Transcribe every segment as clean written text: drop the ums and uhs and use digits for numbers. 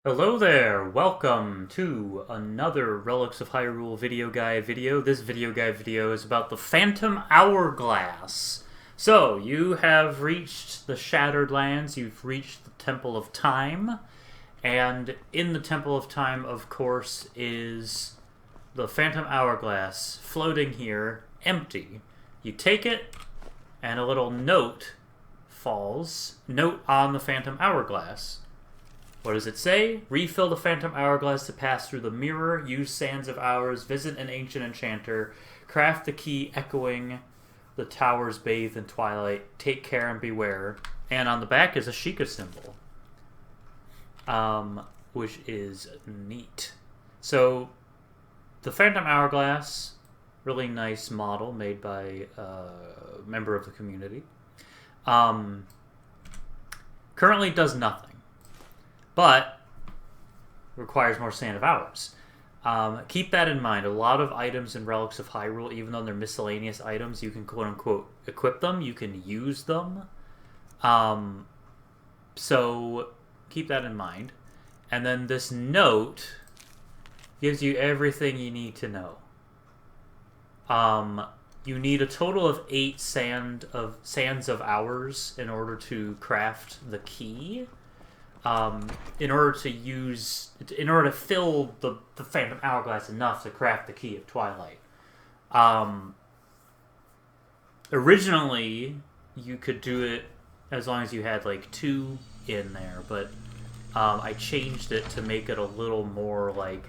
Hello there, welcome to another Relics of Hyrule video guide video. This video guide video is about the Phantom Hourglass. So, you have reached the Shattered Lands, you've reached the Temple of Time, and in the Temple of Time, of course, is the Phantom Hourglass floating here, empty. You take it, and a little note falls. Note on the Phantom Hourglass. What does it say? Refill the Phantom Hourglass to pass through the mirror, use Sands of Hours, visit an ancient enchanter, craft the key echoing the towers bathed in twilight, take care and beware. And on the back is a Sheikah symbol, which is neat. So, the Phantom Hourglass, really nice model made by a member of the community, currently does nothing. But requires more Sand of Hours. Keep that in mind. A lot of items in Relics of Hyrule, even though they're miscellaneous items, you can quote-unquote equip them. You can use them. So keep that in mind. And then this note gives you everything you need to know. You need a total of 8 Sands of Hours in order to craft the key. In order to fill the Phantom Hourglass enough to craft the Key of Twilight. Originally, you could do it as long as you had like 2 in there, but I changed it to make it a little more like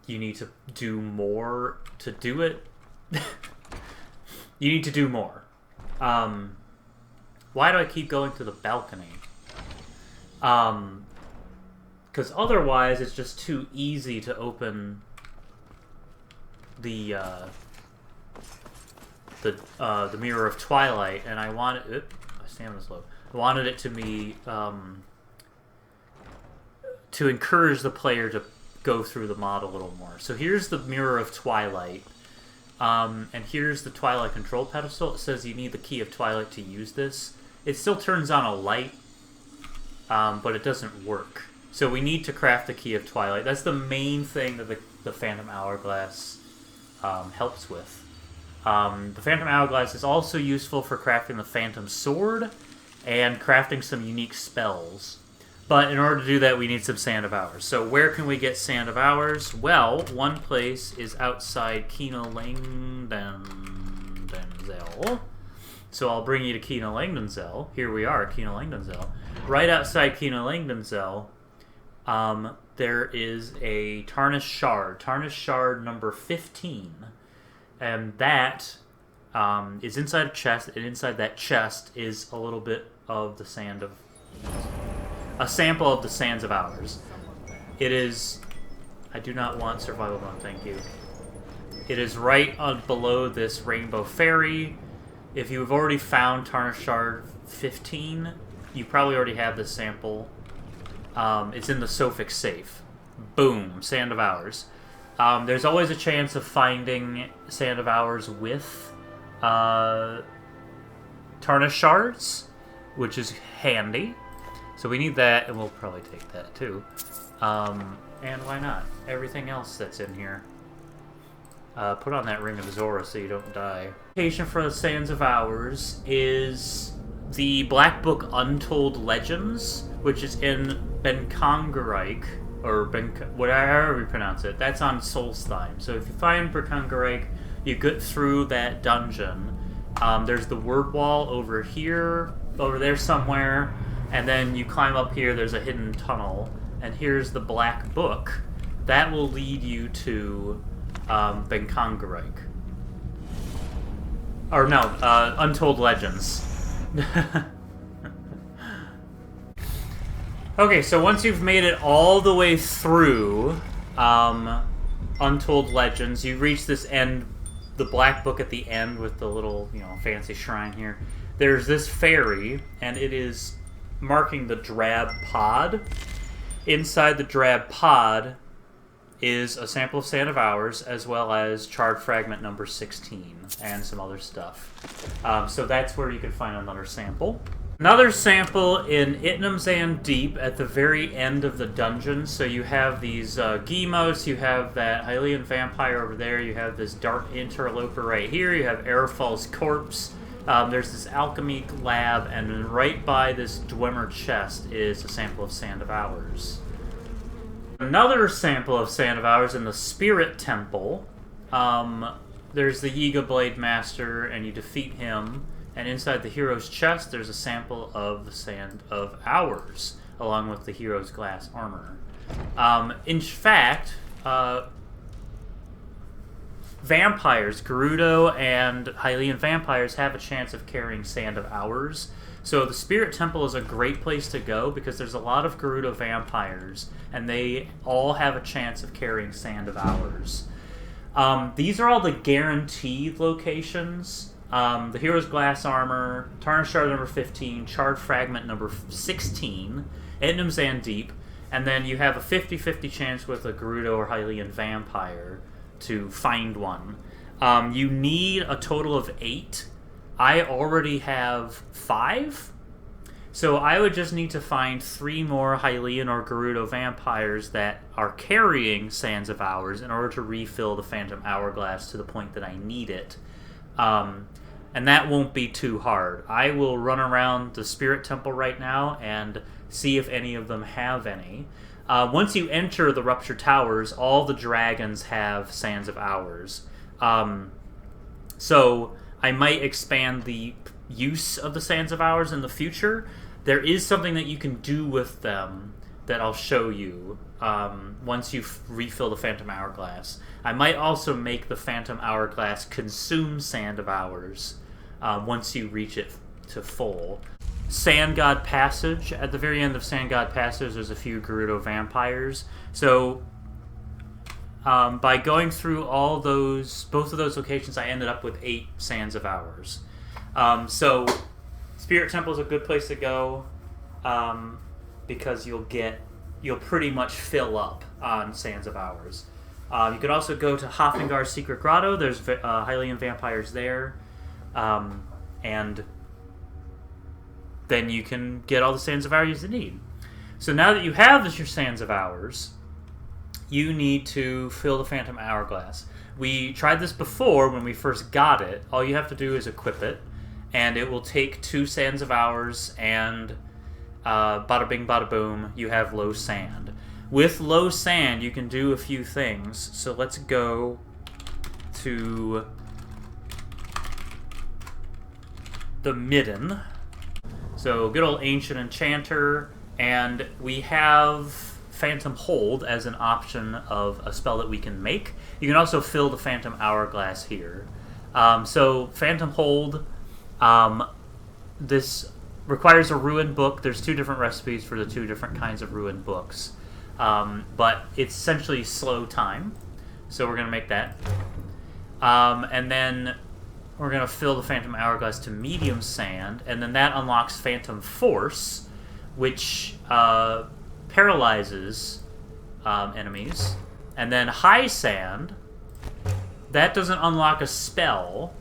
you need to do more to do it. You need to do more. Why do I keep going to the balcony? Because otherwise it's just too easy to open the Mirror of Twilight, and I wanted it. My stamina's low. I wanted it to be to encourage the player to go through the mod a little more. So here's the Mirror of Twilight, and here's the Twilight Control Pedestal. It says you need the Key of Twilight to use this. It still turns on a light. But it doesn't work. So we need to craft the Key of Twilight. That's the main thing that the Phantom Hourglass helps with. The Phantom Hourglass is also useful for crafting the Phantom Sword and crafting some unique spells. But in order to do that, we need some Sand of Hours. So where can we get Sand of Hours? Well, one place is outside Kina Langdenzell. So I'll bring you to Kina Langdenzell. Here we are, Kina Langdenzell. Right outside Kina Langdenzell, there is a Tarnished Shard. Tarnished Shard number 15. And that is inside a chest, and inside that chest is a little bit of the sand of... a sample of the Sands of Hours. It is... I do not want survival mode, thank you. It is right below this Rainbow Fairy. If you've already found Tarnished Shard 15, you probably already have this sample. It's in the Sofix safe. Boom, Sand of Hours. There's always a chance of finding Sand of Hours with Tarnished Shards, which is handy. So we need that, and we'll probably take that too. And why not? Everything else that's in here. Put on that Ring of Zora so you don't die. Location for the Sands of Hours is the Black Book Untold Legends, which is in Benkongerike, or whatever you pronounce it. That's on Solstheim. So if you find Benkongerike, you get through that dungeon. There's the word wall over here, over there somewhere, and then you climb up here, there's a hidden tunnel, and here's the Black Book. That will lead you to Benkongerike. Or no, Untold Legends. Okay, so once you've made it all the way through Untold Legends, you reach this end, the Black Book at the end with the little, fancy shrine here. There's this fairy, and it is marking the Drab Pod. Inside the Drab Pod is a sample of Sand of Hours, as well as Charred Fragment number 16, and some other stuff. So that's where you can find another sample. Another sample in Itnamzan Deep at the very end of the dungeon. So you have these Gemos, you have that Hylian vampire over there, you have this dark interloper right here, you have Aerofal's corpse, there's this alchemy lab, and then right by this Dwemer chest is a sample of Sand of Hours. Another sample of Sand of Hours in the Spirit Temple. There's the Yiga Blade Master, and you defeat him. And inside the hero's chest, there's a sample of the Sand of Hours, along with the hero's glass armor. In fact, vampires, Gerudo and Hylian vampires, have a chance of carrying Sand of Hours. So the Spirit Temple is a great place to go because there's a lot of Gerudo vampires, and they all have a chance of carrying Sand of Hours. These are all the guaranteed locations. The Hero's Glass Armor, Tarnished Shard number 15, Charred Fragment number 16, Itnamzan Deep, and then you have a 50-50 chance with a Gerudo or Hylian Vampire to find one. You need a total of 8. I already have 5, so I would just need to find 3 more Hylian or Gerudo Vampires that are carrying Sands of Hours in order to refill the Phantom Hourglass to the point that I need it. And that won't be too hard. I will run around the Spirit Temple right now and see if any of them have any. Once you enter the Ruptured Towers, all the dragons have Sands of Hours. So I might expand the use of the Sands of Hours in the future. There is something that you can do with them that I'll show you once you refill the Phantom Hourglass. I might also make the Phantom Hourglass consume Sand of Hours once you reach it to full. Sand God Passage. At the very end of Sand God Passage, there's a few Gerudo vampires. So by going through both of those locations, I ended up with 8 Sands of Hours. So Spirit Temple is a good place to go because you'll pretty much fill up on Sands of Hours. You could also go to Hofengar's Secret Grotto. There's Hylian vampires there. And then you can get all the Sands of Hours you need. So now that you have your Sands of Hours, you need to fill the Phantom Hourglass. We tried this before when we first got it. All you have to do is equip it, and it will take 2 Sands of Hours, and bada bing bada boom, you have low sand. With low sand, you can do a few things. So let's go to the Midden. So good old Ancient Enchanter, and we have Phantom Hold as an option of a spell that we can make. You can also fill the Phantom Hourglass here. So Phantom Hold, this requires a Ruined Book. There's 2 different recipes for the 2 different kinds of Ruined Books. But it's essentially slow time. So we're going to make that. And then we're going to fill the Phantom Hourglass to medium sand, and then that unlocks Phantom Force, which paralyzes enemies. And then high sand, that doesn't unlock a spell,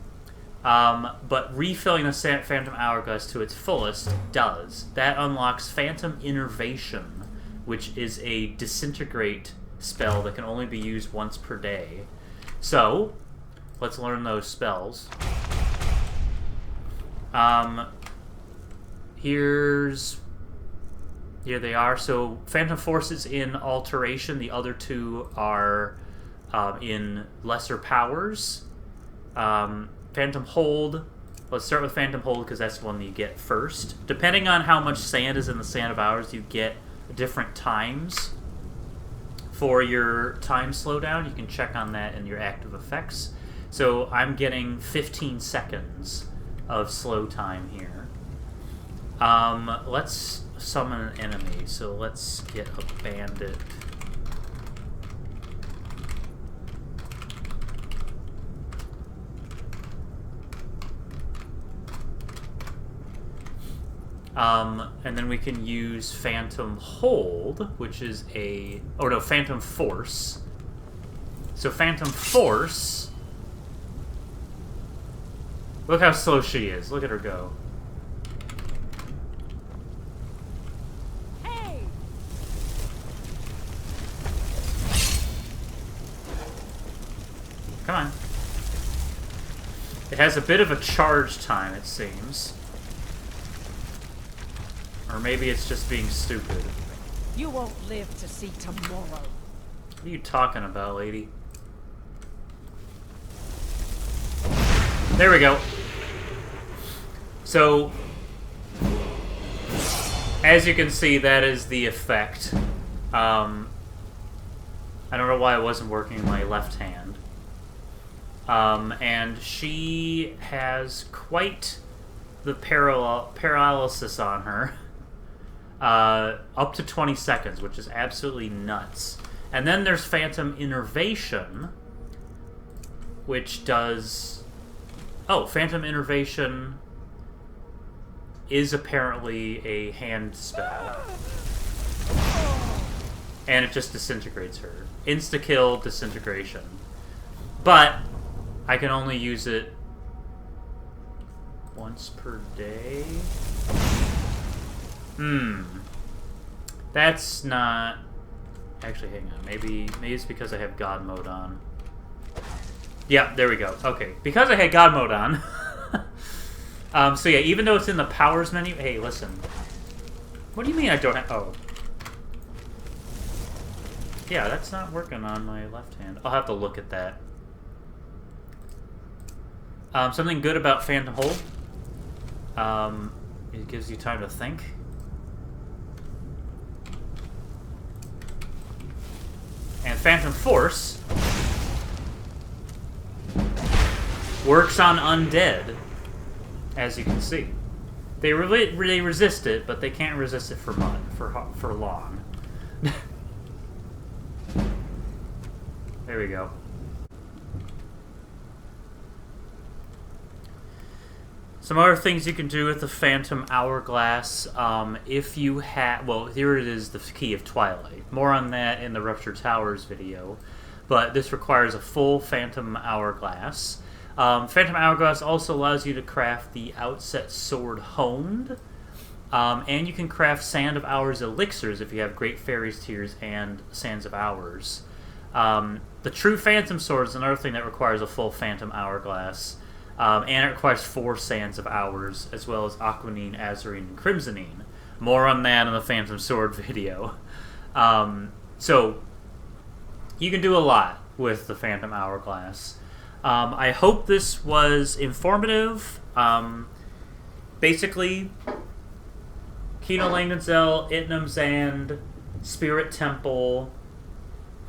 but refilling the Phantom Hourglass to its fullest does. That unlocks Phantom Innervation, which is a disintegrate spell that can only be used once per day. So let's learn those spells. Here they are. So Phantom Force is in Alteration. The other 2 are in Lesser Powers. Phantom Hold. Let's start with Phantom Hold because that's the one that you get first. Depending on how much sand is in the Sand of Hours, you get different times for your time slowdown. You can check on that in your active effects. So I'm getting 15 seconds of slow time here. Let's summon an enemy. So let's get a bandit. And then we can use Phantom Hold, which is Phantom Force. So Phantom Force. Look how slow she is. Look at her go. come on. It has a bit of a charge time, it seems. Or maybe it's just being stupid. You won't live to see tomorrow. What are you talking about, lady? There we go. So, as you can see, that is the effect. I don't know why it wasn't working in my left hand. And she has quite the paralysis on her. Up to 20 seconds, which is absolutely nuts. And then there's Phantom Innervation, which does... Oh, Phantom Innervation is apparently a hand spell. And it just disintegrates her. Insta-kill, disintegration. But I can only use it once per day. That's not... Actually, hang on. Maybe it's because I have God mode on. Yeah, there we go. Okay, because I had God mode on. So yeah, even though it's in the powers menu... Hey, listen. What do you mean I don't have... Oh. Yeah, that's not working on my left hand. I'll have to look at that. Something good about Phantom Hold. It gives you time to think. And Phantom Force works on undead, as you can see. They resist it, but they can't resist it for long. There we go. Some other things you can do with the Phantom Hourglass, if you have... Well, here it is, the Key of Twilight. More on that in the Ruptured Towers video. But this requires a full Phantom Hourglass. Phantom Hourglass also allows you to craft the Outset Sword Honed. And you can craft Sand of Hours elixirs if you have Great Fairy's Tears and Sands of Hours. The True Phantom Sword is another thing that requires a full Phantom Hourglass. And it requires 4 Sands of Hours, as well as Aquanine, Azurine, and Crimsonine. More on that in the Phantom Sword video. So, you can do a lot with the Phantom Hourglass. I hope this was informative. Basically, Kino Langdenzell, Itnum Zand, Spirit Temple,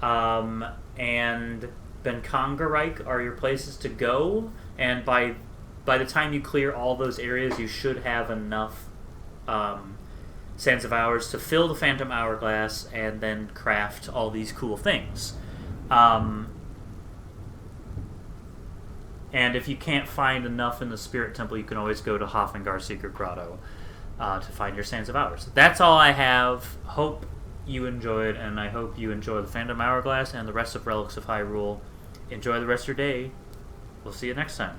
and Benkangarike are your places to go. And by the time you clear all those areas, you should have enough Sands of Hours to fill the Phantom Hourglass and then craft all these cool things. And if you can't find enough in the Spirit Temple, you can always go to Hofengar Secret Grotto to find your Sands of Hours. That's all I have. Hope you enjoyed, and I hope you enjoy the Phantom Hourglass and the rest of Relics of Hyrule. Enjoy the rest of your day. We'll see you next time.